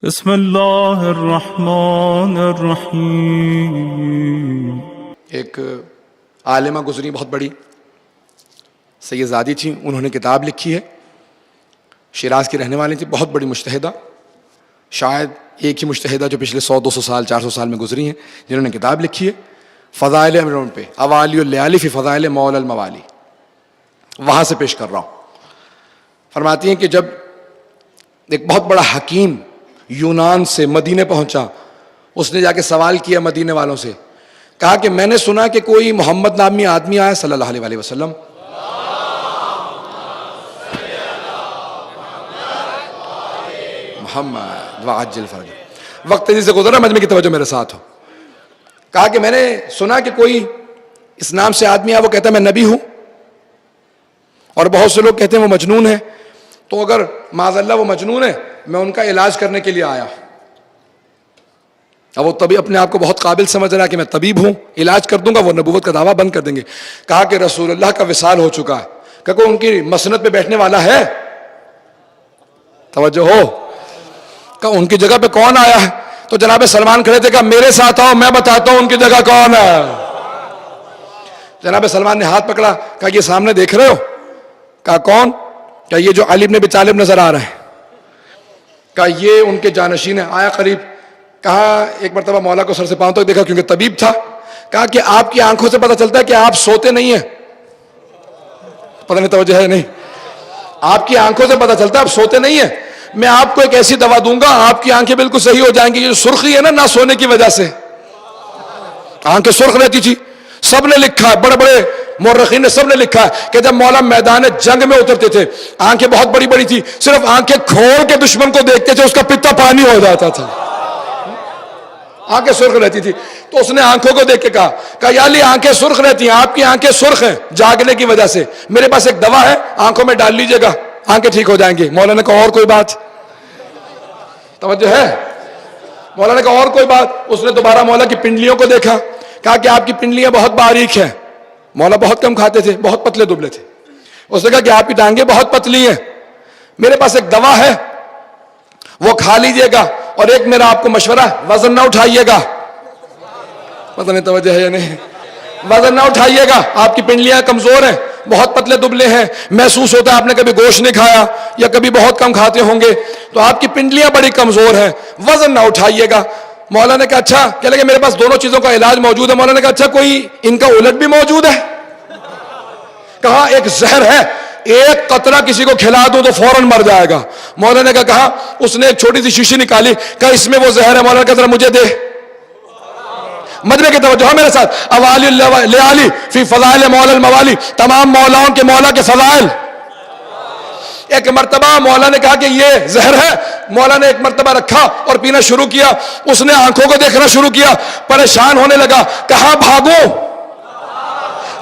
بسم اللہ الرحمن الرحیم۔ ایک عالمہ گزری بہت بڑی سید زادی تھیں، انہوں نے کتاب لکھی ہے، شیراز کی رہنے والی تھی، بہت بڑی مجتہدہ، شاید ایک ہی مجتہدہ جو پچھلے 100-200 سال 400 سال میں گزری ہیں جنہوں نے کتاب لکھی ہے فضائل امرون پہ، اوالی اللیالی فی فضائل مولا الموالی، وہاں سے پیش کر رہا ہوں۔ فرماتی ہیں کہ جب ایک بہت بڑا حکیم یونان سے مدینے پہنچا، اس نے جا کے سوال کیا مدینے والوں سے، کہا کہ میں نے سنا کہ کوئی محمد نامی آدمی آیا صلی اللہ علیہ وسلم، محمد وعجل فرج، وقت تیزی سے گزرا، مجمع کی توجہ میرے ساتھ ہو۔ کہا کہ میں نے سنا کہ کوئی اس نام سے آدمی آیا، وہ کہتا ہے میں نبی ہوں، اور بہت سے لوگ کہتے ہیں وہ مجنون ہے، تو اگر معاذ اللہ وہ مجنون ہے میں ان کا علاج کرنے کے لیے آیا۔ اب وہ طبیب اپنے آپ کو بہت قابل سمجھ رہا ہے کہ میں طبیب ہوں، علاج کر دوں گا، وہ نبوت کا دعویٰ بند کر دیں گے۔ کہا کہ رسول اللہ کا وصال ہو چکا ہے، کہ کوئی ان کی مسند پہ بیٹھنے والا ہے؟ توجہ ہو، کہ ان کی جگہ پہ کون آیا ہے؟ تو جناب سلمان کھڑے تھے، کہا میرے ساتھ آؤ میں بتاتا ہوں ان کی جگہ کون ہے۔ جناب سلمان نے ہاتھ پکڑا، کہا یہ سامنے دیکھ رہے ہو؟ کہا کون؟ کہا یہ جو علی بن ابی طالب نظر آ رہا ہے۔ کہا یہ ان کے جانشین ہیں۔ آیا قریب، کہا ایک مرتبہ مولا کو سر سے پاؤں تک دیکھا کیونکہ طبیب تھا، کہا کہ آپ کی آنکھوں سے پتہ چلتا ہے کہ آپ سوتے نہیں ہیں، پتہ نہیں توجہ ہے نہیں، آپ کی آنکھوں سے پتہ چلتا ہے آپ سوتے نہیں ہیں، میں آپ کو ایک ایسی دوا دوں گا آپ کی آنکھیں بالکل صحیح ہو جائیں گی۔ یہ جو سرخی ہے نا نہ سونے کی وجہ سے، آنکھیں سرخ رہتی تھی، سب نے لکھا ہے، بڑے بڑے مورخین نے سب نے لکھا ہے کہ جب مولا میدان جنگ میں اترتے تھے آنکھیں بہت بڑی بڑی تھی، صرف آنکھیں کھول کے دشمن کو دیکھتے تھے اس کا پتا پانی ہو جاتا تھا، آنکھیں سرخ رہتی تھی۔ تو اس نے آنکھوں کو دیکھ کے کہا یا علی آنکھیں سرخ رہتی ہیں، آپ کی آنکھیں سرخ ہیں جاگنے کی وجہ سے، میرے پاس ایک دوا ہے آنکھوں میں ڈال لیجئے گا آنکھیں ٹھیک ہو جائیں گی۔ مولا نے کہا اور کوئی بات؟ توجہ ہے؟ مولا نے کہا اور کوئی بات؟ اس نے دوبارہ مولا کی پنڈلیوں کو دیکھا، کہا کہ آپ کی پنڈلیاں بہت باریک ہیں، مولا بہت کم کھاتے تھے، بہت پتلے دبلے تھے، اس نے کہا کہ آپ کی ٹانگیں بہت پتلی ہیں، میرے پاس ایک دوا ہے وہ کھا لیجئے گا، اور ایک میرا آپ کو مشورہ، وزن نہ اٹھائیے گا، پتہ نہیں توجہ ہے یا نہیں، وزن نہ اٹھائیے گا، آپ کی پنڈلیاں کمزور ہیں، بہت پتلے دبلے ہیں، محسوس ہوتا ہے آپ نے کبھی گوشت نہیں کھایا یا کبھی بہت کم کھاتے ہوں گے، تو آپ کی پنڈلیاں بڑی کمزور ہیں، وزن نہ اٹھائیے گا۔ مولا نے کہا اچھا، کہنے لگے میرے پاس دونوں چیزوں کا علاج موجود ہے۔ مولا نے کہا اچھا کوئی ان کا الٹ بھی موجود ہے؟ کہا ایک زہر ہے، ایک قطرہ کسی کو کھلا دوں تو فوراً مر جائے گا۔ مولا نے کہا اس نے ایک چھوٹی سی شیشی نکالی، کہا اس میں وہ زہر ہے، مولا نے کہا ذرا مجھے دے۔ مجمع کی توجہ میرے ساتھ، اوالی اللیالی فی فضائل مولا الموالی، تمام مولاؤں کے مولا کے فضائل۔ ایک مرتبہ مولا نے کہا کہ یہ زہر ہے، مولا نے ایک مرتبہ رکھا اور پینا شروع کیا، اس نے آنکھوں کو دیکھنا شروع کیا، پریشان ہونے لگا، کہاں بھاگوں،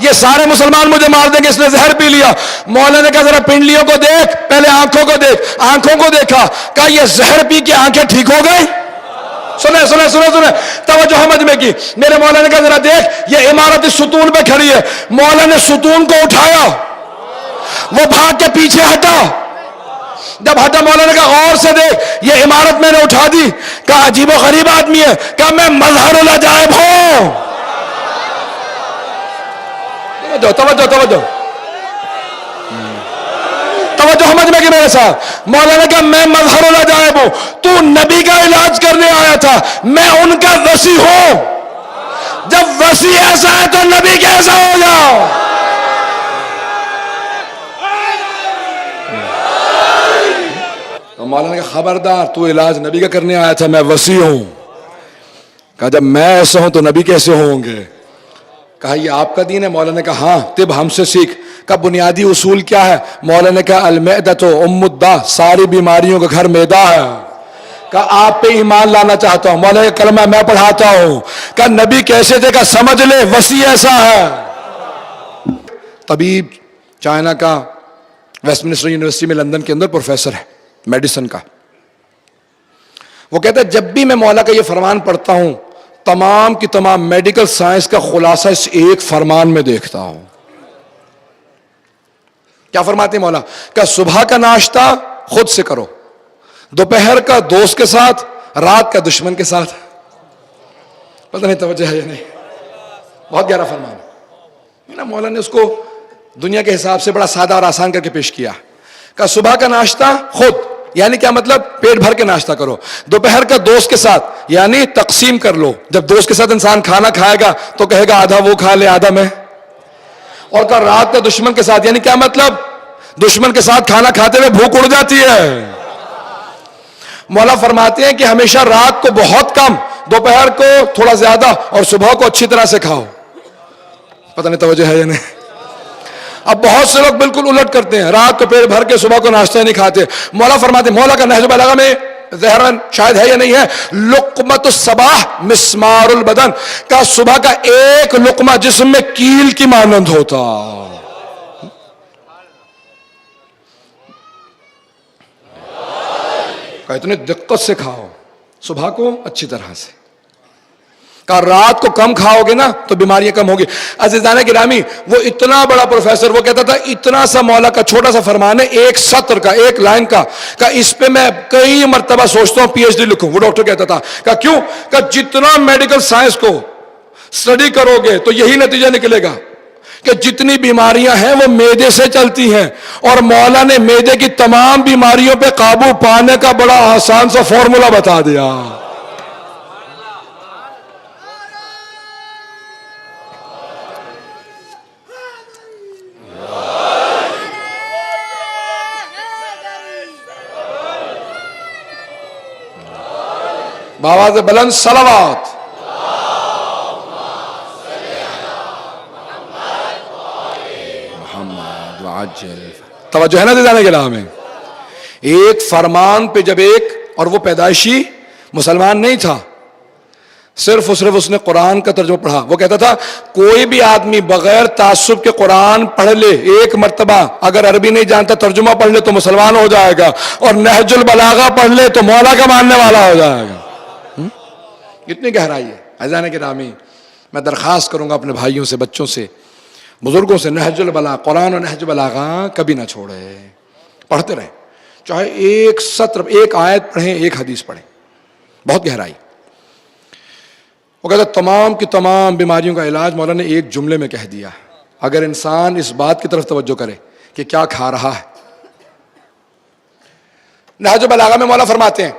یہ سارے مسلمان مجھے مار دیں گے، اس نے زہر پی لیا۔ مولا نے کہا ذرا پنڈلیوں کو دیکھ، پہلے آنکھوں کو دیکھ، آنکھوں کو دیکھا، کہا یہ زہر پی کے آنکھیں ٹھیک ہو گئی۔ سنیں سنیں سنیں سنیں توجہ مجمع کی، میرے مولا نے کہا ذرا دیکھ یہ عمارت اس ستون پہ کھڑی ہے، مولا نے ستون کو اٹھایا، وہ بھاگ کے پیچھے ہٹا، جب ہٹا مولا نے کہا غور سے دیکھ یہ عمارت میں نے اٹھا دی، کہا عجیب و غریب آدمی ہے، کہا میں مظہر العجائب ہوں۔ توجہ توجہ توجہ مجمع کی میرے ساتھ، مولا نے کہا میں مظہر العجائب ہوں، تو نبی کا علاج کرنے آیا تھا، میں ان کا وصی ہوں، جب وصی ایسا ہے تو نبی کیسا ہو جاؤ۔ مولا نے کہا خبردار تو علاج نبی کا کرنے آیا تھا، میں وصی ہوں۔ کہا جب میں ایسا ہوں تو نبی کیسے ہوں گے؟ کہا یہ آپ کا دین ہے؟ مولا نے کہا ہاں، طب ہم سے سیکھ۔ کا بنیادی اصول کیا ہے؟ مولا نے کہا المعدۃ ام الداء، ساری بیماریوں کا گھر معدہ ہے۔ کہا آپ پہ ایمان لانا چاہتا ہوں، مولا کا کلمہ میں پڑھاتا ہوں۔ کہا نبی کیسے تھے؟ کہا سمجھ لے وسیع ایسا ہے۔ طبیب چائنا کا، ویسٹ منسٹر یونیورسٹی میں لندن کے اندر پروفیسر ہے میڈیسن کا، وہ کہتا ہے جب بھی میں مولا کا یہ فرمان پڑھتا ہوں تمام کی تمام میڈیکل سائنس کا خلاصہ اس ایک فرمان میں دیکھتا ہوں۔ کیا فرماتے ہیں مولا؟ کہ صبح کا ناشتہ خود سے کرو، دوپہر کا دوست کے ساتھ، رات کا دشمن کے ساتھ. پتہ نہیں توجہ ہے یا نہیں. بہت گہرا فرمان ہے. مولا نے اس کو دنیا کے حساب سے بڑا سادہ اور آسان کر کے پیش کیا. کہ صبح کا ناشتہ خود، یعنی کیا مطلب؟ پیٹ بھر کے ناشتہ کرو. دوپہر کا دوست کے ساتھ، یعنی تقسیم کر لو. جب دوست کے ساتھ انسان کھانا کھائے گا تو کہے گا آدھا وہ کھا لے آدھا میں. اور کہ رات کا دشمن کے ساتھ، یعنی کیا مطلب؟ دشمن کے ساتھ کھانا کھاتے ہوئے بھوک اڑ جاتی ہے. مولا فرماتے ہیں کہ ہمیشہ رات کو بہت کم، دوپہر کو تھوڑا زیادہ، اور صبح کو اچھی طرح سے کھاؤ. پتہ نہیں توجہ ہے یا نہیں. اب بہت سے لوگ بالکل الٹ کرتے ہیں، رات کو پیٹ بھر کے صبح کو ناشتہ نہیں کھاتے. مولا فرماتے ہیں، مولا کا نہج البلاغہ میں ظاہراً شاید ہے یا نہیں ہے، لقمۃ الصباح مسمار البدن، کا صبح کا ایک لقمہ جسم میں کیل کی مانند ہوتا. کہ اتنے دقت سے کھاؤ صبح کو اچھی طرح سے. کہ رات کو کم کھاؤ گے نا تو بیماریاں کم ہوگی. عزیزان گرامی، وہ اتنا بڑا پروفیسر، وہ کہتا تھا اتنا سا مولا کا چھوٹا سا فرمان ہے، ایک سطر کا، ایک لائن کا، کہ اس پہ میں کئی مرتبہ سوچتا ہوں پی ایچ ڈی لکھوں. وہ ڈاکٹر کہتا تھا کہ کیوں؟ کہ جتنا میڈیکل سائنس کو اسٹڈی کرو گے تو یہی نتیجہ نکلے گا کہ جتنی بیماریاں ہیں وہ معدے سے چلتی ہیں، اور مولا نے معدے کی تمام بیماریوں پہ قابو پانے کا بڑا آسان سا فارمولا بتا دیا. بآواز بلند صلوات. محمد وعجل. توجہ ہے نا دیدانے کے نام میں. ایک فرمان پہ جب ایک، اور وہ پیدائشی مسلمان نہیں تھا، صرف اس نے قرآن کا ترجمہ پڑھا. وہ کہتا تھا کوئی بھی آدمی بغیر تعصب کے قرآن پڑھ لے ایک مرتبہ، اگر عربی نہیں جانتا ترجمہ پڑھ لے تو مسلمان ہو جائے گا، اور نہج البلاغہ پڑھ لے تو مولا کا ماننے والا ہو جائے گا. کتنی گہرائی ہے. عزیزان گرامی، میں درخواست کروں گا اپنے بھائیوں سے، بچوں سے، بزرگوں سے، نہج البلاغہ، قرآن اور نہج البلاغہ کبھی نہ چھوڑے. پڑھتے رہیں، چاہے ایک سطر، ایک آیت پڑھیں، ایک حدیث پڑھیں. بہت گہرائی. وہ کہتا تمام کی تمام بیماریوں کا علاج مولا نے ایک جملے میں کہہ دیا، اگر انسان اس بات کی طرف توجہ کرے کہ کیا کھا رہا ہے. نہج البلاغہ میں مولا فرماتے ہیں،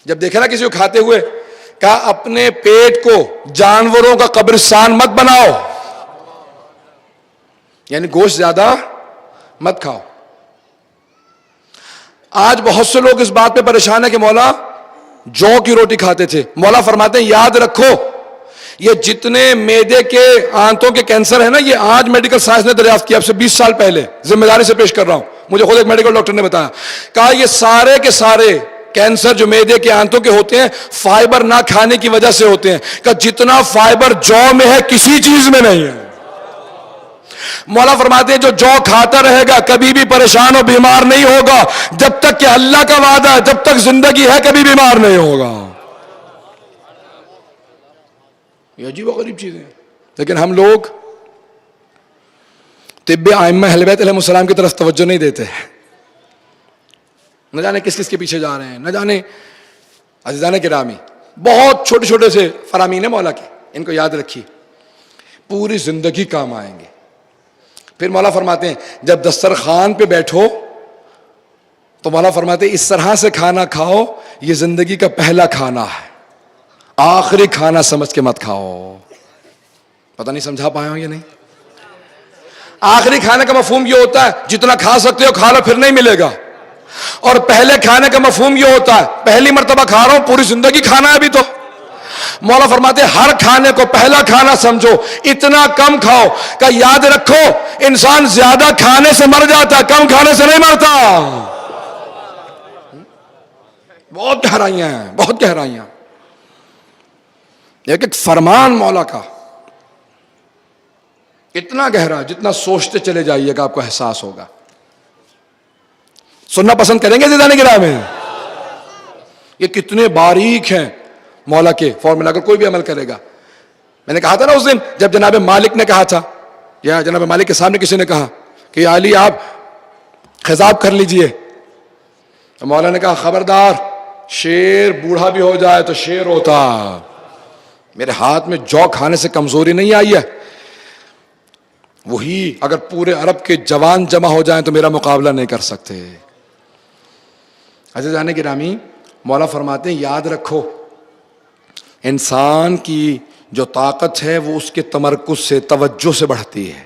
جب دیکھے نا کسی کو کھاتے ہوئے، کہا اپنے پیٹ کو جانوروں کا قبرستان مت بناؤ، یعنی گوشت زیادہ مت کھاؤ. آج بہت سے لوگ اس بات پہ پریشان ہیں کہ مولا جو کی روٹی کھاتے تھے. مولا فرماتے ہیں یاد رکھو، یہ جتنے معدے کے آنتوں کے کینسر ہے نا، یہ آج میڈیکل سائنس نے دریافت کیا، اب سے 20 سال پہلے، ذمہ داری سے پیش کر رہا ہوں، مجھے خود ایک میڈیکل ڈاکٹر نے بتایا. کہا یہ سارے کے سارے کینسر جو معدے کے آنتوں کے ہوتے ہیں فائبر نہ کھانے کی وجہ سے ہوتے ہیں. کہ جتنا فائبر جو میں ہے کسی چیز میں نہیں ہے. مولا فرماتے ہیں جو کھاتا رہے گا کبھی بھی پریشان و بیمار نہیں ہوگا، جب تک کہ اللہ کا وعدہ ہے، جب تک زندگی ہے کبھی بیمار نہیں ہوگا. یہ عجیب و غریب چیزیں ہیں، لیکن ہم لوگ طب ائمہ اہل بیت علیہ السلام کی طرف توجہ نہیں دیتے. نہ جانے کس کس کے پیچھے جا رہے ہیں، نہ جانے. عزیزان گرامی، بہت چھوٹے چھوٹے سے فرامین ہیں مولا کے، ان کو یاد رکھیے، پوری زندگی کام آئیں گے. پھر مولا فرماتے ہیں جب دسترخوان پہ بیٹھو تو مولا فرماتے ہیں اس طرح سے کھانا کھاؤ، یہ زندگی کا پہلا کھانا ہے، آخری کھانا سمجھ کے مت کھاؤ. پتہ نہیں سمجھا پایا ہوں یا نہیں. آخری کھانے کا مفہوم یہ ہوتا ہے جتنا کھا سکتے ہو کھا لو، پھر نہیں ملے گا. اور پہلے کھانے کا مفہوم یہ ہوتا ہے پہلی مرتبہ کھا رہا ہوں، پوری زندگی کھانا ہے ابھی تو. مولا فرماتے ہیں ہر کھانے کو پہلا کھانا سمجھو، اتنا کم کھاؤ کہ یاد رکھو انسان زیادہ کھانے سے مر جاتا ہے، کم کھانے سے نہیں مرتا. بہت گہرائیاں ہیں، بہت گہرائیاں. ایک فرمان مولا کا اتنا گہرا، جتنا سوچتے چلے جائیے گا آپ کو احساس ہوگا. سننا پسند کریں گے زیدان گرامی میں؟ یہ کتنے باریک ہیں مولا کے فارمولا، اگر کوئی بھی عمل کرے گا. میں نے کہا تھا نا اس دن جب جناب مالک نے کہا تھا، یا جناب مالک کے سامنے کسی نے کہا کہ علی آپ خضاب کر لیجئے، مولا نے کہا خبردار، شیر بوڑھا بھی ہو جائے تو شیر ہوتا، میرے ہاتھ میں جو کھانے سے کمزوری نہیں آئی ہے، وہی اگر پورے عرب کے جوان جمع ہو جائیں تو میرا مقابلہ نہیں کر سکتے۔ عزیزان گرامی، مولا فرماتے ہیں یاد رکھو، انسان کی جو طاقت ہے وہ اس کے تمرکز سے، توجہ سے بڑھتی ہے۔